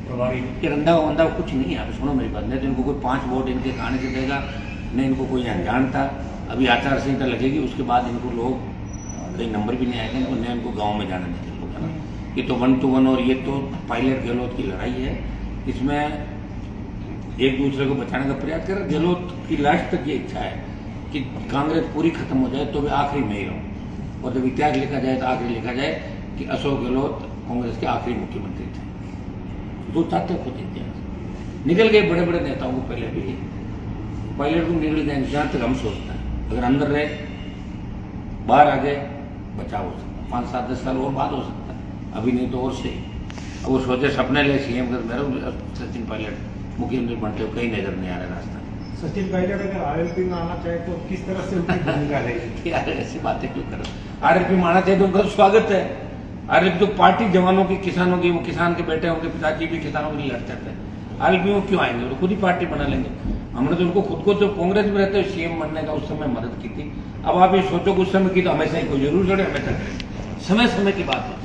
प्रभारी। ये रंधावा वंधावा कुछ नहीं है। आप सुनो मेरी बात, नहीं तो इनको कोई 5 वोट इनके खाने से देगा, नहीं इनको कोई अनजान था। अभी आचार संहिता लगेगी, उसके बाद इनको लोग कहीं नंबर भी नहीं आएगा, इनको नहीं, इनको गाँव में जाने देंगे लोग, है ना। ये तो 1-to-1 और ये तो पायलट गहलोत की लड़ाई है। इसमें एक दूसरे को बचाने का प्रयास कर। गहलोत की लास्ट तक ये इच्छा है कि कांग्रेस पूरी खत्म हो जाए तो वे आखिरी में ही रहूं, और जब इतिहास लिखा जाए तो आखिरी लिखा जाए कि अशोक गहलोत कांग्रेस के आखिरी मुख्यमंत्री थे। जो चाहते खुद इतिहास निकल गए बड़े बड़े नेताओं को पहले भी, पायलट को निकल जाएंगे जहां तक हम सोचते हैं। अगर अंदर रहे, बाहर आ गए, बचाव हो सकता है। 5-7-10 साल और बाद हो सकता है, अभी नहीं तो और सही। अब वो सोचे सपने ले सीएम कर, मेरे सचिन पायलट मुख्यमंत्री बनते हो, कहीं नजर नहीं आ रहा रास्ता। सचिन पायलट अगर आरएलपी में आना चाहे तो किस तरह से उनकी भूमिका रहेगी? यार ऐसी बातें क्यों करो? आरएलपी में आना चाहिए तो उनका स्वागत है। आरएलपी तो पार्टी जवानों की, किसानों की, वो किसान के बेटे, उनके पिताजी भी किसानों के लिए लड़ते थे। आरएलपी में क्यों आएंगे? वो खुद ही पार्टी बना लेंगे। हमने तो उनको खुद को जो कांग्रेस में रहते हुए सीएम बनने का उस समय मदद की थी। अब आप ये सोचो कि उस समय की तो हमेशा ही कोई जरूर लड़े, हमेशा लड़े। समय समय की बात है।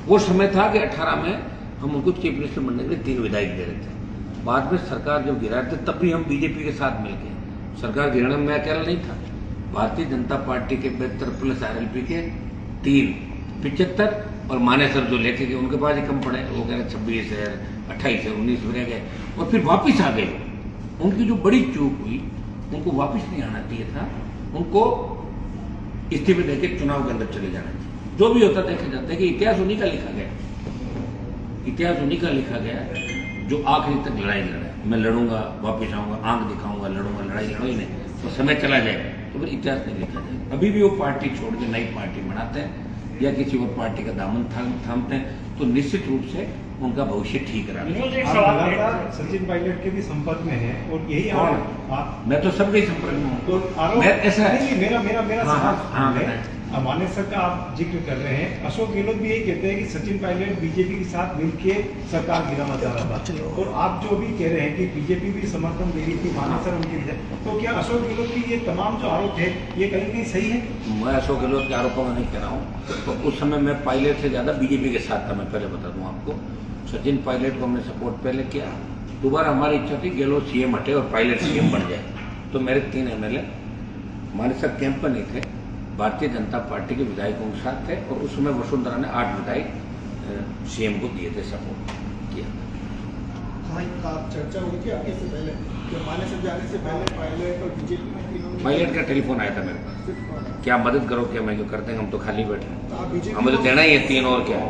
वो समय था कि 18 में हम उनको चीफ मिनिस्टर बनने के लिए 3 विधायक दे रहे थे। बाद में सरकार जब गिरा थे तब भी हम बीजेपी के साथ मिलकर, सरकार गिराने में मैं अकेला नहीं था। भारतीय जनता पार्टी के 72 प्लस आरएलपी के 3, 75 और मानेसर जो लेके गए उनके पास ही कम पड़े। वो कह रहे 26 है, 28 है, 19 में रह गए और फिर वापिस आ गए। उनकी जो बड़ी चूक हुई, उनको वापिस नहीं आना चाहिए था। उनको इस्तीफे देके चुनाव के अंदर चले जाना चाहिए। जो भी होता देखा जाता है कि इतिहास उन्हीं का लिखा गया, इतिहास उन्हीं का लिखा गया जो आखिरी तक लड़ाई लड़ा। मैं लड़ूंगा, वापिस आऊंगा, आंख दिखाऊंगा, लड़ूंगा, लड़ाई लड़ोई नहीं, तो समय चला जाए तो फिर इतिहास नहीं लिखा जाए। अभी भी वो पार्टी छोड़ के नई पार्टी बनाते हैं या किसी और पार्टी का दामन थामते हैं तो निश्चित रूप से उनका भविष्य ठीक रहा। एक आप सवाल लगातार सचिन पायलट के भी संपर्क में है और यही आप मैं तो सबके संपर्क में हूँ। तो आरोप मैं ऐसा है। नहीं, मेरा हाँ, सवाल है। बताएं। मानेसर का आप जिक्र कर रहे हैं। अशोक गहलोत भी यही कहते हैं कि सचिन पायलट बीजेपी के साथ मिलकर सरकार गिराना चाह रहा था, और आप जो भी कह रहे हैं कि बीजेपी भी समर्थन दे रही थी, मानेसर उनके लिए, तो क्या अशोक गहलोत की ये तमाम जो आरोप है ये कहीं कहीं सही है? मैं अशोक गहलोत के आरोपों में नहीं कह रहा हूँ। तो उस समय मैं पायलट से ज्यादा बीजेपी के साथ था। मैं पहले बता दूं आपको, सचिन पायलट को हमने सपोर्ट पहले किया। दोबारा हमारी इच्छा थी गहलोत सीएम हटे और पायलट सीएम बन जाए। तो मेरे 3 एमएलए मानेसर कैंप पर नहीं थे, भारतीय जनता पार्टी के विधायकों के साथ थे, और उस समय वसुंधरा ने 8 विधायक सीएम को दिए थे, सपोर्ट किया। हाँ, चर्चा हुई थी आपके से पहले कि मानेसर जाने से पहले पायलट और बीजेपी में तीनों पायलट का टेलीफोन आया था मेरे पास, क्या मदद करो, क्या मैं क्यों करते हैं, हम तो खाली बैठे हैं, तो आप बीजेपी हमें तो देना ही है 3 और क्या।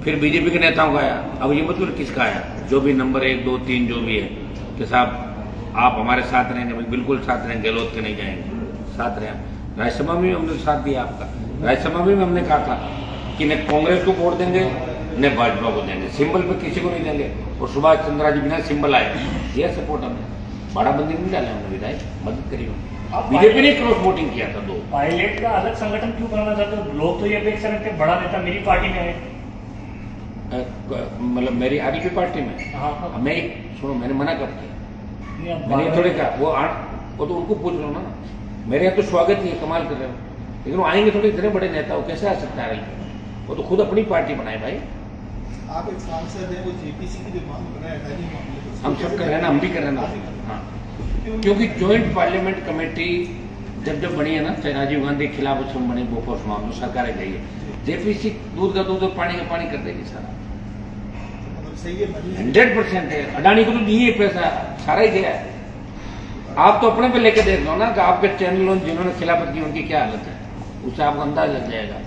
फिर बीजेपी के नेताओं का आया। अब ये मतलब किसका आया? जो भी नंबर 1, 2, 3 जो भी है कि साहब आप हमारे साथ रहेंगे, बिल्कुल साथ रहेंगे, गहलोत के नहीं जाएंगे, साथ रहें। राज्यसभा में हमने साथ दिया आपका। राज्यसभा में हमने कहा था कि न कांग्रेस को वोट देंगे न भाजपा को देंगे, सिंबल पे किसी को नहीं देंगे। और सुभाष चंद्रा जी बिना सिंबल आए ये सपोर्ट हमने, बड़ा बंदी नहीं डाले हमने, विधायक मदद करी हमने। बीजेपी ने क्रॉस वोटिंग किया था 2। पायलट का अलग संगठन क्यों बनाना चाहते हो? लोग तो ये अपेक्षा रखते हैं बड़ा नेता मेरी पार्टी में है। मतलब मेरी आरएलपी पार्टी में हाँ। मैं सुनो, मैंने मना कर दिया, नहीं, अब मैंने बार- थोड़े कहा वो तो उनको पूछ लो ना। मेरे यहाँ तो स्वागत ही है, कमाल कर रहे हो, लेकिन वो आएंगे थोड़े, इतने बड़े नेता हो कैसे आ सकता है आरएलपी में? वो तो खुद अपनी पार्टी बनाए भाई। आप एक सांसद हैं, वो जेपीसी की जो मांग बनाया था नहीं मामले हम सब कर रहे हैं ना, हम भी कर रहे हैं ना। हाँ, क्योंकि ज्वाइंट पार्लियामेंट कमेटी जब बनी है ना, चाहे राजीव गांधी के खिलाफ उसमें बनी बोफोर्स मामले, सरकार गई है, जेपीसी दूध का दूध और पानी का पानी कर देगी सारा। मतलब सही है, 100% है। अडानी को तो दिए पैसा, सारा ही गया है। आप तो अपने पे लेके देख लो ना कि आपके चैनलों जिन्होंने खिलाफत की उनकी क्या हालत है, उससे आपको अंदाज लग जाएगा।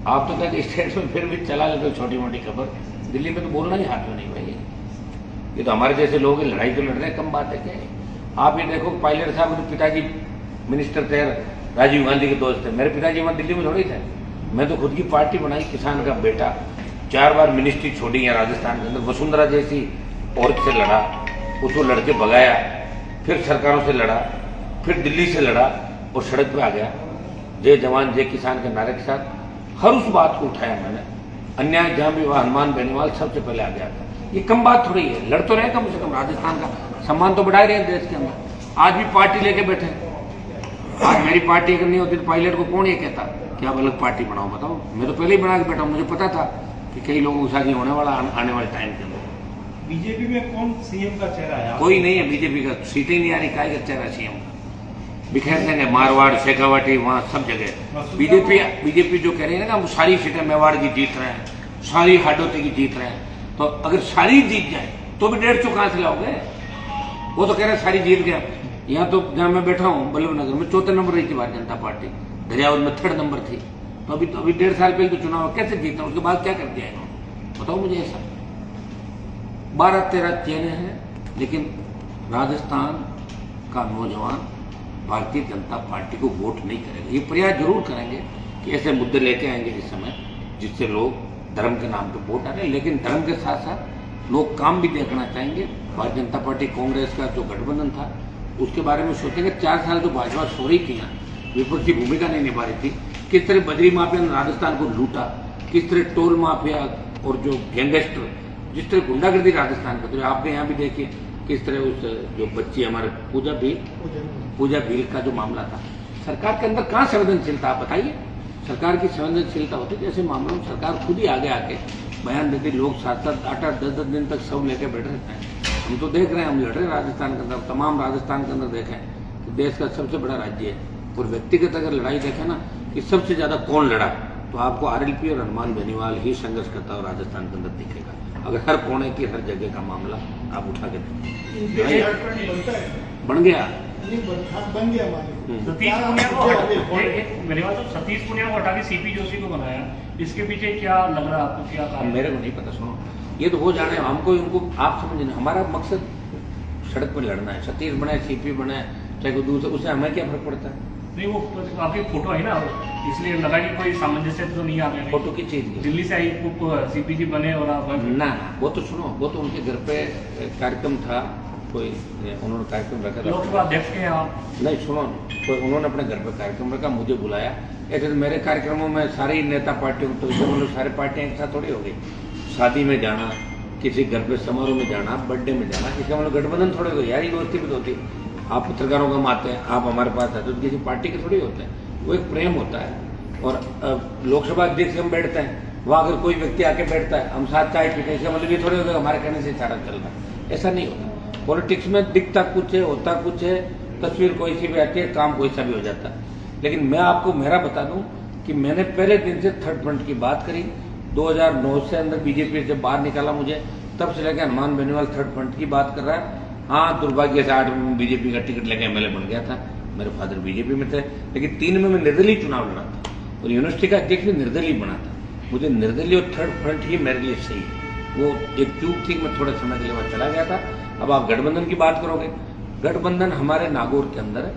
आप तो कहते स्टेट में फिर भी चला लेते हो छोटी मोटी खबर, दिल्ली में तो बोलना ही हाथ में नहीं भाई। ये तो हमारे जैसे लोग हैं, लड़ाई तो लड़ रहे हैं, कम बात है क्या है? आप ये देखो, पायलट साहब के पिताजी मिनिस्टर थे, राजीव गांधी के दोस्त थे। मेरे पिताजी वहाँ दिल्ली में थोड़ी थे, मैं तो खुद की पार्टी बनाई, किसान का बेटा, 4 बार मिनिस्ट्री छोड़ी है राजस्थान के अंदर। वसुंधरा जैसी औरत से लड़ा, उसको लड़के भगाया, फिर सरकारों से लड़ा, फिर दिल्ली से लड़ा और सड़क पे आ गया, जय जवान जय किसान के नारे के साथ। हर उस बात को उठाया मैंने, अन्याय जहां भी वह हनुमान बेनीवाल सबसे पहले आ गया था। ये कम बात थोड़ी है, लड़ तो रहे कम से कम, राजस्थान का सम्मान तो बढ़ा रहे हैं देश के अंदर। आज भी पार्टी लेके बैठे, आज मेरी पार्टी अगर नहीं होती तो पायलट को कौन ये कहता कि आप अलग पार्टी बनाओ? बताओ, मैं तो पहले ही बना के बैठा, मुझे पता था कि कई लोगों को शादी होने वाला आने वाले टाइम के अंदर। बीजेपी में कौन सीएम का चेहरा है? कोई नहीं है बीजेपी का, सीटें नहीं आ रही, काय का चेहरा सीएम का बिखेर देंगे, मारवाड़ शेखावाटी वहाँ सब जगह। बीजेपी जो कह रही है ना, हम सारी सीटें मेवाड़ की जीत रहे हैं, सारी हाडोती की जीत रहे हैं, तो अगर सारी जीत जाए तो भी 150 कहाँ से लाओगे? वो तो कह रहे हैं सारी जीत गया। यहाँ तो जहाँ मैं बैठा हूँ बल्लभ नगर में 4थे नंबर रही थी भारतीय जनता पार्टी, दरियावद में 3rd नंबर थी। तो अभी 1.5 साल पहले तो चुनाव कैसे जीतना, उसके बाद क्या कर दिया इन्होंने, बताओ मुझे। ऐसा 12-13 चेहरे हैं, लेकिन राजस्थान का नौजवान भारतीय जनता पार्टी को वोट नहीं करेंगे। ये प्रयास जरूर करेंगे कि ऐसे मुद्दे लेके आएंगे इस समय जिससे लोग धर्म के नाम पे वोट डालें, लेकिन धर्म के साथ साथ लोग काम भी देखना चाहेंगे। भारतीय जनता पार्टी कांग्रेस का जो गठबंधन था उसके बारे में सोचेंगे। 4 साल जो भाजपा सो रही थी, विपक्ष की भूमिका नहीं निभा रही थी, किस तरह बजरी माफिया ने राजस्थान को लूटा, किस तरह टोल माफिया और जो गैंगस्टर, जिस तरह गुंडागर्दी राजस्थान का, तो आपके यहाँ भी देखिए किस तरह उस जो बच्ची हमारे पूजा भील का जो मामला था। सरकार के अंदर कहाँ संवेदनशीलता, आप बताइए। सरकार की संवेदनशीलता होती है, ऐसे मामलों में सरकार खुद ही आगे आके बयान देती। लोग 7-7, 8-8, 10-10 दिन तक सब लेके बैठे रहते हैं। हम तो देख रहे हैं, हम लड़ रहे हैं राजस्थान के अंदर, तमाम राजस्थान के अंदर देखें कि देश का सबसे बड़ा राज्य है, और व्यक्तिगत अगर लड़ाई देखें ना कि सबसे ज्यादा कौन लड़ा, तो आपको आरएलपी और हनुमान बेनीवाल ही संघर्ष करता हुआ राजस्थान के अंदर दिखेगा। अगर हर कोने की हर जगह का मामला आप उठा के बन गया, बन गया मालिक। सतीश पुनिया को मेरे पास सतीश पुनिया को हटा के सीपी जोशी को बनाया, इसके पीछे क्या लग रहा है आपको, क्या कारण? मेरे को नहीं पता, सुनो, ये तो हो जाने हमको उनको, आप समझे, हमारा मकसद सड़क पर लड़ना है। सतीश बने, सीपी बने, चाहे कोई दूसरा, उससे हमें क्या फर्क पड़ता है? नहीं, वो आपकी फोटो है ना, इसलिए लगा कि कोई सामंजस्य तो नहीं आ रहा है। फोटो की चीज की? दिल्ली से आई सीपी जी बने और आप ना, वो तो सुनो, वो तो उनके घर पे कार्यक्रम था, कोई उन्होंने कार्यक्रम रखा था, लोकसभा अध्यक्ष के यहाँ। नहीं सुनो, तो उन्होंने अपने घर पे कार्यक्रम रखा, मुझे बुलाया। ऐसे तो मेरे कार्यक्रमों में सारी नेता पार्टियों, तो इससे मतलब सारे पार्टियां एक साथ थोड़ी हो गई। शादी में जाना, किसी घर पे समारोह में जाना, बर्थडे में जाना, इसका मतलब गठबंधन थोड़े हो गए यार, ये दोस्ती भी तो होती है। आप पत्रकारों का आते हैं, आप हमारे पास आते हो, तो किसी पार्टी के थोड़ी होते हैं, वो एक प्रेम होता है। और लोकसभा अध्यक्ष हम बैठते हैं, वहाँ अगर कोई व्यक्ति आके बैठता है, हम साथ चाय पीते हैं, इसका मतलब ये थोड़ी होगा हमारे कहने से सारा चल रहा है, ऐसा नहीं होता। पॉलिटिक्स में दिखता कुछ है, होता कुछ है, तस्वीर कोई सी भी आती है, काम कोई सा भी हो जाता है। लेकिन मैं आपको मेरा बता दूं कि मैंने पहले दिन से 3rd फ्रंट की बात करी। 2009 से अंदर बीजेपी से बाहर निकाला मुझे, तब से लेकर हनुमान बेनीवाल 3rd फ्रंट की बात कर रहा है। हाँ, दुर्भाग्य से 8 में बीजेपी का टिकट लेके एमएलए बन गया था, मेरे फादर बीजेपी में थे, लेकिन 3 में मैं निर्दलीय चुनाव लड़ा था और यूनिवर्सिटी का अध्यक्ष भी निर्दलीय बना था। मुझे निर्दलीय और 3rd फ्रंट ही मेरे लिए सही है। वो एक चूक थी, मैं थोड़े समय के लिए वहां चला गया था। अब आप गठबंधन की बात करोगे, गठबंधन हमारे नागौर के अंदर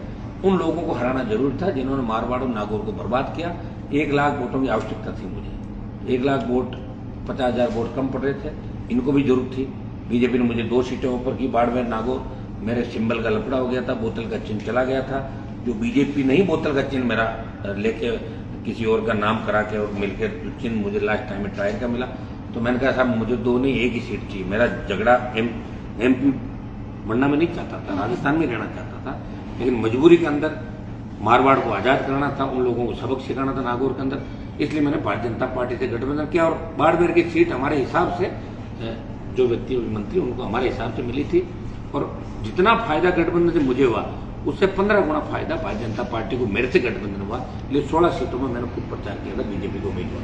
उन लोगों को हराना जरूर था जिन्होंने मारवाड़ और नागौर को बर्बाद किया। 1 लाख वोटों की आवश्यकता थी मुझे, 1 लाख वोट 50,000 वोट कम पड़ रहे थे, इनको भी जरूरत थी। बीजेपी ने मुझे 2 सीटें ऊपर की, बाड़मेर नागौर, मेरे सिंबल का लफड़ा हो गया था, बोतल का चिन्ह चला गया था। जो बीजेपी नहीं बोतल का चिन्ह मेरा लेके किसी और का नाम करा के और मिलकर चिन्ह मुझे लास्ट टाइम में टायर का मिला, तो मैंने कहा साहब मुझे 2 नहीं 1 ही सीट चाहिए। मेरा झगड़ा MP बनना में नहीं चाहता था, राजस्थान में रहना चाहता था, लेकिन मजबूरी के अंदर मारवाड़ को आज़ाद कराना था, उन लोगों को सबक सिखाना था नागौर के अंदर, इसलिए मैंने भारतीय जनता पार्टी से गठबंधन किया। और बाड़मेर की सीट हमारे हिसाब से जो व्यक्ति मंत्री उनको हमारे हिसाब से मिली थी, और जितना फायदा गठबंधन से मुझे हुआ उससे 15 गुना फायदा भारतीय जनता पार्टी को मेरे से गठबंधन हुआ। इसलिए 16 सीटों में मैंने खुद प्रचार किया था बीजेपी को उम्मीदवार।